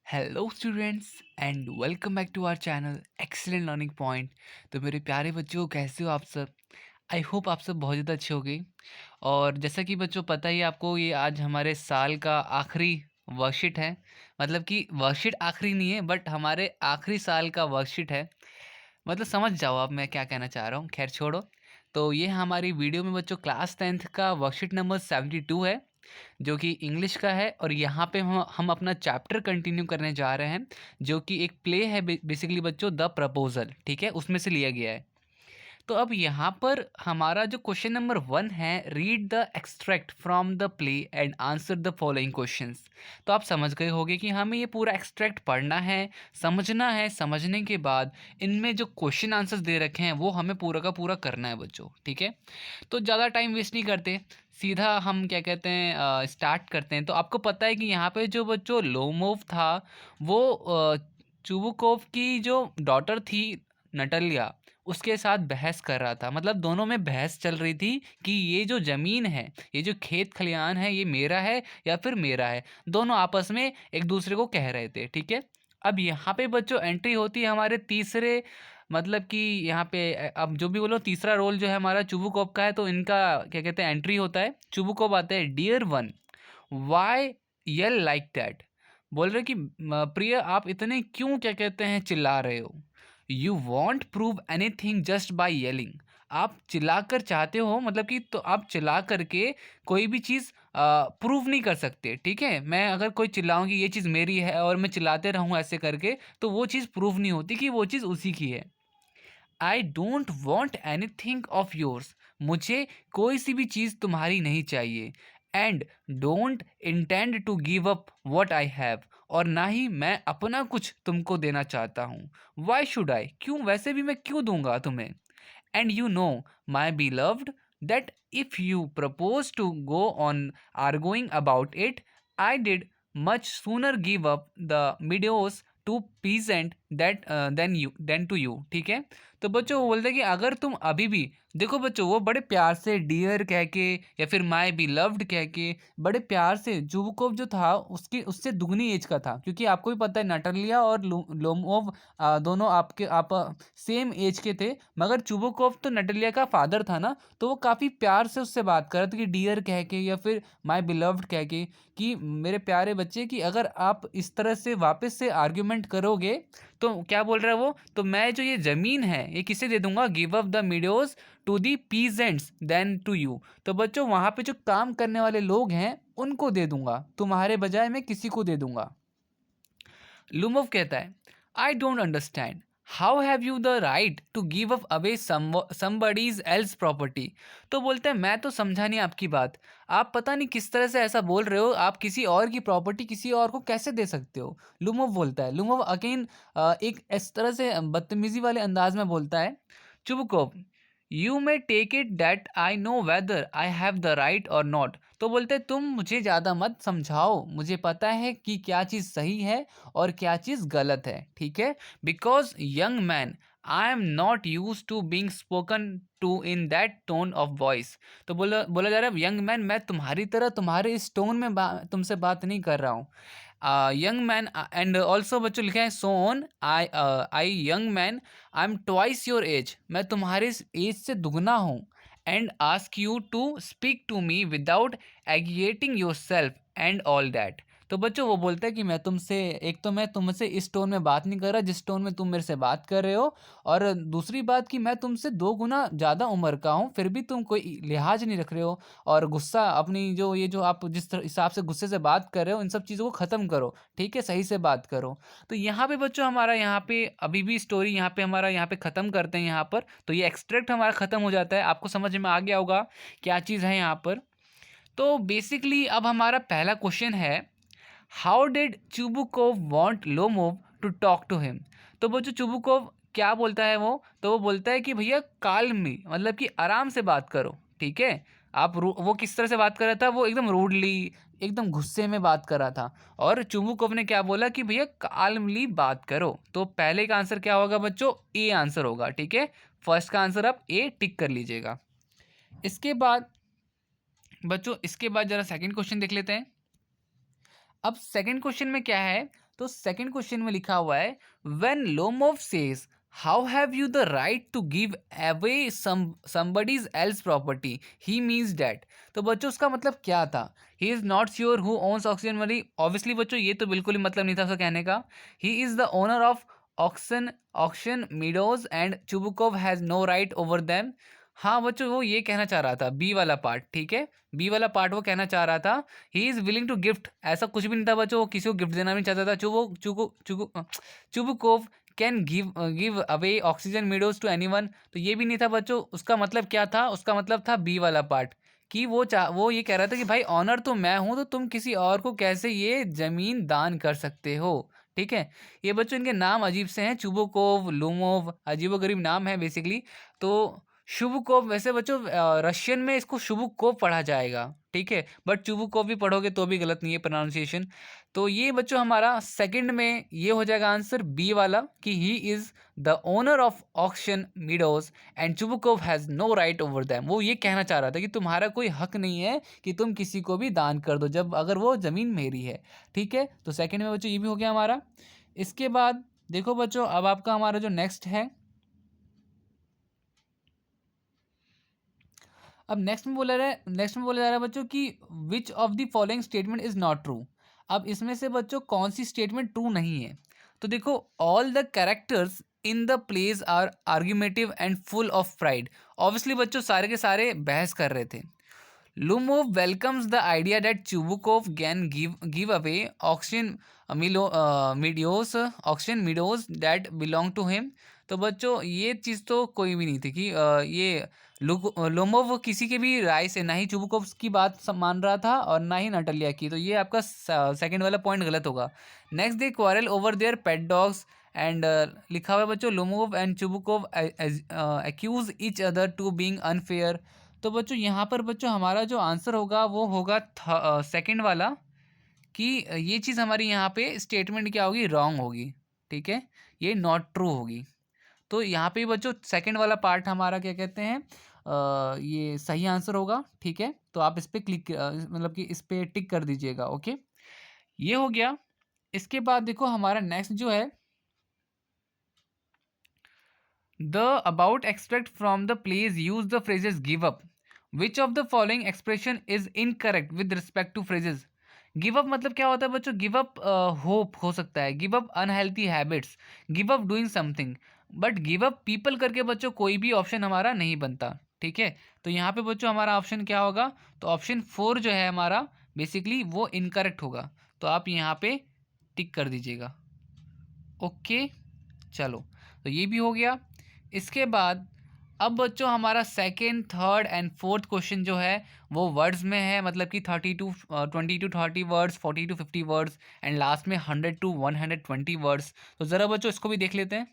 Hello students and welcome back to our channel excellent learning point. तो मेरे प्यारे बच्चों, कैसे हो आप सब? आई होप आप सब बहुत ज़्यादा अच्छे हो गए। और जैसा कि बच्चों पता ही है आपको, ये आज हमारे साल का आखिरी वर्कशीट है। मतलब कि वर्कशीट आखिरी नहीं है, बट हमारे आखिरी साल का वर्कशीट है। मतलब समझ जाओ आप मैं क्या कहना चाह रहा हूँ। खैर छोड़ो। तो ये हमारी वीडियो में बच्चों क्लास 10th का वर्कशीट नंबर 72 है, जो कि इंग्लिश का है। और यहाँ पे हम अपना चैप्टर कंटिन्यू करने जा रहे हैं, जो कि एक प्ले है बेसिकली बच्चों, द प्रपोजल। ठीक है, उसमें से लिया गया है। तो अब यहाँ पर हमारा जो क्वेश्चन नंबर 1 है, read the extract from the play and answer the following questions. तो आप समझ गए होंगे कि हमें ये पूरा एक्सट्रैक्ट पढ़ना है, समझना है। समझने के बाद इनमें जो क्वेश्चन आंसर्स दे रखे हैं वो हमें पूरा का पूरा करना है बच्चों। ठीक है, तो ज़्यादा टाइम वेस्ट नहीं करते, सीधा हम क्या कहते हैं स्टार्ट करते हैं। तो आपको पता है कि यहाँ पे जो बच्चों लोमोव था, वो चुबुकोव की जो डॉटर थी नटलिया, उसके साथ बहस कर रहा था। मतलब दोनों में बहस चल रही थी कि ये जो ज़मीन है, ये जो खेत खलिहान है, ये मेरा है या फिर मेरा है। दोनों आपस में एक दूसरे को कह रहे थे। ठीक है, अब यहाँ पे बच्चों एंट्री होती है हमारे तीसरे, मतलब कि यहाँ पे अब जो भी बोलो, तीसरा रोल जो है हमारा चुबुकोव का है। तो इनका क्या कहते हैं एंट्री होता है। चुबुकोव आता है, dear one why yell like that. बोल रहे कि प्रिय आप इतने क्यों क्या कहते हैं चिल्ला रहे हो। You want prove anything just by yelling. आप चिल्लाकर चाहते हो, मतलब कि तो आप चिल्ला करके कोई भी चीज़ प्रूव नहीं कर सकते। ठीक है, मैं अगर कोई चिल्लाऊं कि ये चीज़ मेरी है और मैं चिल्लाते रहूं ऐसे करके, तो वो चीज़ प्रूव नहीं होती कि वो चीज़ उसी की है। आई डोंट वॉन्ट एनी थिंग ऑफ योर्स। मुझे कोई सी भी चीज़ तुम्हारी नहीं चाहिए। And don't intend to give up what I have. और ना ही मैं अपना कुछ तुमको देना चाहता हूँ। वाई शुड आई, क्यों, वैसे भी मैं क्यों दूंगा तुम्हें। And you know, my beloved, that if you propose to go on arguing about it, I did much sooner give up the meadows to peasant than to you। ठीक है, तो बच्चों वो बोलते हैं कि अगर तुम अभी भी, देखो बच्चों वो बड़े प्यार से डियर कह के या फिर माई बी लव्ड कह के बड़े प्यार से, जुवकोव जो था उसकी उससे दुगनी एज का था। क्योंकि आपको भी पता है नटलिया और लोमोव दोनों आप सेम एज के थे। मगर चुबुकोव तो नटलिया का फादर था ना, तो वो काफ़ी प्यार से उससे बात कर रहे थे कि डियर कह के या फिर माय बिलव्ड कह के, कि मेरे प्यारे बच्चे, कि अगर आप इस तरह से वापस से आर्ग्यूमेंट करोगे तो क्या बोल रहा है वो, तो मैं जो ये ज़मीन है ये किसे दे दूंगा, give up the meadows to the peasants then to you. तो बच्चों वहाँ पे जो काम करने वाले लोग हैं उनको दे दूंगा, तुम्हारे बजाय मैं किसी को दे दूंगा। लुमोव कहता है, I don't understand, how have you the right to give up away somebody's else property. तो बोलते हैं मैं तो समझा नहीं आपकी बात। आप पता नहीं किस तरह से ऐसा बोल रहे हो, आप किसी और की प्रॉपर्टी किसी और को कैसे दे सकते हो। लुमोव बोलता है। लुमोव अगेन एक इस तरह से बदतमीजी वाले अंदाज में बोलता है, Chubukov, you may take it that I know whether I have the right और नॉट। तो बोलते हैं तुम मुझे ज़्यादा मत समझाओ, मुझे पता है कि क्या चीज़ सही है और क्या चीज़ गलत है। ठीक है, because young man I am not use to being spoken to in that tone of voice. तो बोला बोला जा रहा है, यंग मैन, मैं तुम्हारी तरह तुम्हारे इस टोन में तुमसे बात नहीं कर रहा हूँ। यंग मैन, एंड ऑल्सो बच्चों लिखे हैं, so on I young man, I am twice your age. मैं तुम्हारे इस एज से दुगना हूँ। And ask you to speak to me without agitating yourself and all that. तो बच्चों वो बोलता है कि मैं तुमसे, एक तो मैं तुमसे इस टोन में बात नहीं कर रहा जिस टोन में तुम मेरे से बात कर रहे हो, और दूसरी बात कि मैं तुमसे 2 गुना ज़्यादा उम्र का हूँ, फिर भी तुम कोई लिहाज नहीं रख रहे हो। और गुस्सा अपनी जो ये जो आप जिस हिसाब से गुस्से से बात कर रहे हो, इन सब चीज़ों को ख़त्म करो। ठीक है, सही से बात करो। तो यहाँ पे बच्चों हमारा यहाँ पे अभी भी स्टोरी यहाँ पे हमारा यहाँ पे ख़त्म करते हैं यहाँ पर। तो ये एक्सट्रैक्ट हमारा ख़त्म हो जाता है। आपको समझ में आ गया होगा क्या चीज़ है यहाँ पर। तो बेसिकली अब हमारा पहला क्वेश्चन है, how did Chubukov want Lomov to talk to him. तो वो जो चुबुकोव क्या बोलता है वो, तो वो बोलता है कि भैया काल्मी, मतलब कि आराम से बात करो। ठीक है, वो किस तरह से बात कर रहा था, वो एकदम रूडली, एकदम गुस्से में बात कर रहा था। और चुबुकोव ने क्या बोला कि भैया काल्मली बात करो। तो पहले का आंसर क्या होगा बच्चों, ए आंसर होगा। ठीक है, फर्स्ट का आंसर आप ए टिक कर लीजिएगा। इसके बाद बच्चों, इसके बाद जरा सेकंड क्वेश्चन देख लेते हैं। अब सेकंड क्वेश्चन में क्या है, तो सेकंड क्वेश्चन में लिखा हुआ है when Lomov says how have you the right to give away somebody's else property he means that. तो बच्चों उसका मतलब क्या था, he is not sure who owns Oxen Meadow. Obviously बच्चों ये तो बिल्कुल ही मतलब नहीं था उसका कहने का। He is the owner of Oxen Meadows and Chubukov has no right over them. हाँ बच्चों वो ये कहना चाह रहा था, बी वाला पार्ट, ठीक है, बी वाला पार्ट वो कहना चाह रहा था। He is willing to gift, ऐसा कुछ भी नहीं था बच्चों, वो किसी को गिफ्ट देना भी नहीं चाहता था। Chubukov can give away Oxen Meadows to anyone, तो ये भी नहीं था बच्चों। उसका मतलब क्या था, उसका मतलब था बी वाला पार्ट, कि वो ये कह रहा था कि भाई ऑनर तो मैं हूं, तो तुम किसी और को कैसे ये जमीन दान कर सकते हो। ठीक है, ये बच्चों इनके नाम अजीब से हैं, चुबुकोव, लुमोव, अजीबोगरीब नाम है बेसिकली। तो शुभकोव, वैसे बच्चों रशियन में इसको शुभकोव पढ़ा जाएगा, ठीक है, बट चुबुकोव भी पढ़ोगे तो भी गलत नहीं है प्रोनाउंसिएशन। तो ये बच्चों हमारा सेकंड में ये हो जाएगा आंसर बी वाला, कि he is the owner of Oxen Meadows and Chubukov has no right over them. वो ये कहना चाह रहा था कि तुम्हारा कोई हक नहीं है कि तुम किसी को भी दान कर दो जब अगर वो जमीन मेरी है। ठीक है, तो सेकंड में बच्चों ये भी हो गया हमारा। इसके बाद देखो बच्चों, अब आपका हमारा जो नेक्स्ट है, अब नेक्स्ट में बोला जा रहा है बच्चों कि विच of the following statement is not true. अब इसमें से बच्चों कौन सी स्टेटमेंट ट्रू नहीं है। तो देखो, all the characters in the plays are argumentative and full of pride. Obviously बच्चों सारे के सारे बहस कर रहे थे। Lumov welcomes the idea that Chubukov can give away auction meadows that belong to him। तो बच्चों ये चीज़ तो कोई भी नहीं थी कि ये लोमोव किसी के भी राय से ना ही चुबुकोव की बात मान रहा था और ना ही नटलिया की। तो ये आपका सेकंड वाला पॉइंट गलत होगा। Next they quarrel over their pet dogs and लिखा हुआ है बच्चों Lomov and Chubukov accuse each other to being unfair. तो बच्चों यहाँ पर बच्चों हमारा जो आंसर होगा वो होगा सेकंड वाला, कि ये चीज़ हमारी यहाँ पे स्टेटमेंट क्या होगी, रॉन्ग होगी। ठीक है, ये नॉट ट्रू होगी। तो यहाँ पे बच्चों सेकंड वाला पार्ट हमारा क्या कहते हैं, ये सही आंसर होगा। ठीक है, तो आप इस पर क्लिक मतलब कि इस पर टिक कर दीजिएगा। ओके, ये हो गया। इसके बाद देखो हमारा नेक्स्ट जो है, the about extract from the plays use the phrases give up. Which of the following expression is incorrect with respect to phrases. Give up मतलब क्या होता है बच्चों, गिव अप होप हो सकता है, give up unhealthy habits, give up doing something, but give up people करके बच्चों कोई भी ऑप्शन हमारा नहीं बनता। ठीक है, तो यहाँ पे बच्चों हमारा ऑप्शन क्या होगा, तो ऑप्शन 4 जो है हमारा बेसिकली वो इनकरेक्ट होगा। तो आप यहाँ पे टिक कर दीजिएगा। ओके, चलो, तो ये भी हो गया। इसके बाद अब बच्चों हमारा second, third and fourth question जो है वो वर्ड्स में है, मतलब कि 20 to 30 words, 40 to 50 words and last में 100 to 120 वर्ड्स। तो ज़रा बच्चों इसको भी देख लेते हैं।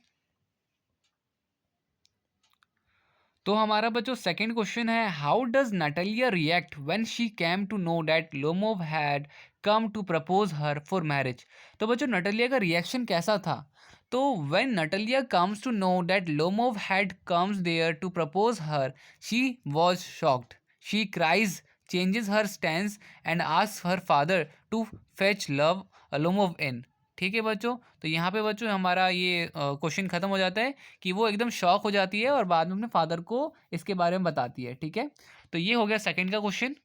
तो हमारा बच्चों सेकंड क्वेश्चन है, how does Natalia react when she came to know that Lomov had come to propose her for marriage. तो बच्चों नटालिया का रिएक्शन कैसा था। तो when Natalia comes to know that Lomov had comes there to propose her, she was shocked, she cries, changes her stance and asks her father to fetch love Lomov in. ठीक है बच्चों, तो यहाँ पे बच्चों हमारा ये क्वेश्चन खत्म हो जाता है कि वो एकदम शॉक हो जाती है और बाद में अपने फादर को इसके बारे में बताती है। ठीक है, तो ये हो गया सेकंड का क्वेश्चन।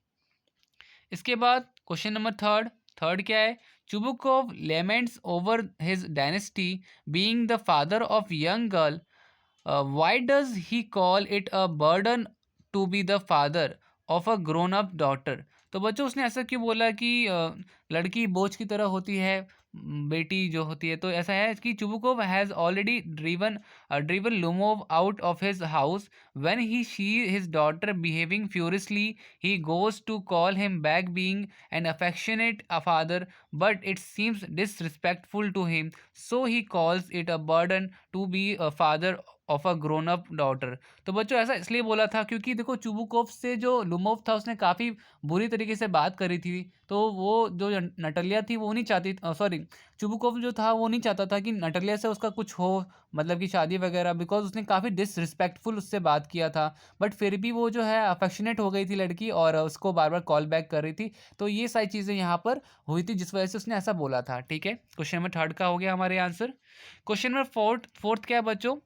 इसके बाद क्वेश्चन नंबर थर्ड, थर्ड क्या है, Chubukov laments over his dynasty being the father of young girl, why does he call it a burden to be the father of a grown up daughter. तो बच्चों उसने ऐसा क्यों बोला कि लड़की बोझ की तरह होती है, बेटी जो होती है। तो ऐसा है कि Chubukov has already driven Lumov out of his house when he see his daughter behaving furiously, he goes to call him back being an affectionate father, but it seems disrespectful to him, so he calls it a burden to be a father of a grown up daughter. तो बच्चों ऐसा इसलिए बोला था क्योंकि देखो Chubukov से जो लुमोव था उसने काफ़ी बुरी तरीके से बात करी थी। तो वो जो नटालिया थी वो नहीं चाहती, सॉरी, चुबुकोव जो था वो नहीं चाहता था कि नटालिया से उसका कुछ हो, मतलब कि शादी वगैरह, बिकॉज उसने काफ़ी डिसरिस्पेक्टफुल उससे बात किया था। बट फिर भी वो जो है अफेक्शनेट हो गई थी लड़की और उसको बार बार कॉल बैक कर रही थी। तो ये सारी चीज़ें यहाँ पर हुई थी जिस वजह से उसने ऐसा बोला था। ठीक है, क्वेश्चन नंबर थर्ड का हो गया हमारे आंसर। क्वेश्चन नंबर फोर्थ क्या है बच्चों?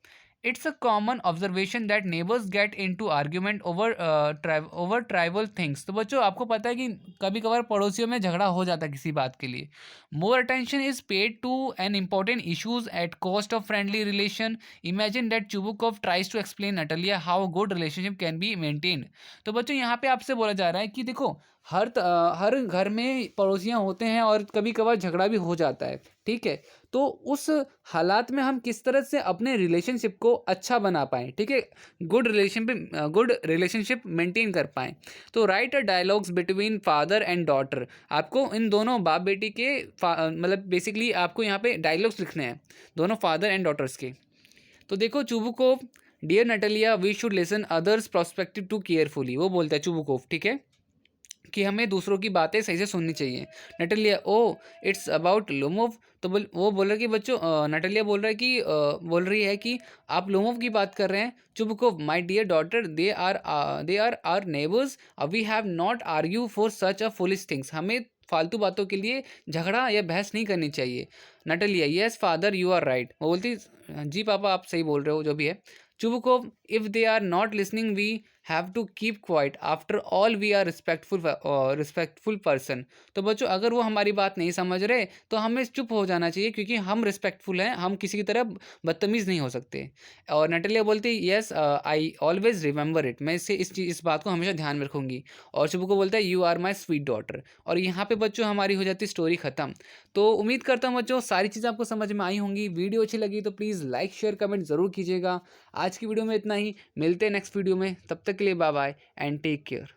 It's a common observation that neighbours get into argument over tribal things. तो बच्चों आपको पता है कि कभी कभार पड़ोसियों में झगड़ा हो जाता है किसी बात के लिए। More attention is paid to an important issues at cost of friendly relation. Imagine that Chubukov tries to explain Natalia how good relationship can be maintained. तो बच्चों यहाँ पे आपसे बोला जा रहा है कि देखो हर घर में पड़ोसियाँ होते हैं और कभी कभार झगड़ा भी हो जाता है। ठीक है, तो उस हालात में हम किस तरह से अपने रिलेशनशिप को अच्छा बना पाएँ, ठीक है, गुड रिलेशनशिप मेंटेन कर पाएँ। तो right a dialogues between father and daughter. आपको इन दोनों बाप बेटी के मतलब बेसिकली आपको यहाँ पे डायलॉग्स लिखने हैं दोनों फादर एंड डॉटर्स के। तो देखो Chubukov, dear Natalia we should listen others prospective to carefully. वो बोलता है चुबुकोव, ठीक है, कि हमें दूसरों की बातें सही से सुननी चाहिए। Natalia, oh it's about Lomov. तो वो बोल रहा है कि बच्चों, नटालिया बोल रहा है कि बोल रही है कि आप लोमोव की बात कर रहे हैं। Chubukov, my dear daughter, they are our neighbours, we have not argue for such a foolish things. हमें फालतू बातों के लिए झगड़ा या बहस नहीं करनी चाहिए। Natalia, yes father you are right. वो बोलती जी पापा आप सही बोल रहे हो जो भी है। Chubukov, if they are not listening we have to keep quiet, after all we are respectful person. तो बच्चों अगर वो हमारी बात नहीं समझ रहे तो हमें चुप हो जाना चाहिए, क्योंकि हम रिस्पेक्टफुल हैं, हम किसी की तरह बदतमीज़ नहीं हो सकते। और नटलिया बोलती yes I always remember it, मैं इस बात को हमेशा ध्यान में रखूंगी। और शुभ को बोलता है you are my sweet daughter. और यहाँ पे बच्चों हमारी हो जाती स्टोरी ख़त्म। तो उम्मीद करता हूँ बच्चों सारी चीज़ें आपको समझ में आई होंगी। वीडियो अच्छी लगी तो प्लीज़ लाइक शेयर कमेंट ज़रूर कीजिएगा। आज की वीडियो में इतना ही, मिलते हैं नेक्स्ट वीडियो में, तब तक के लिए bye bye and take care.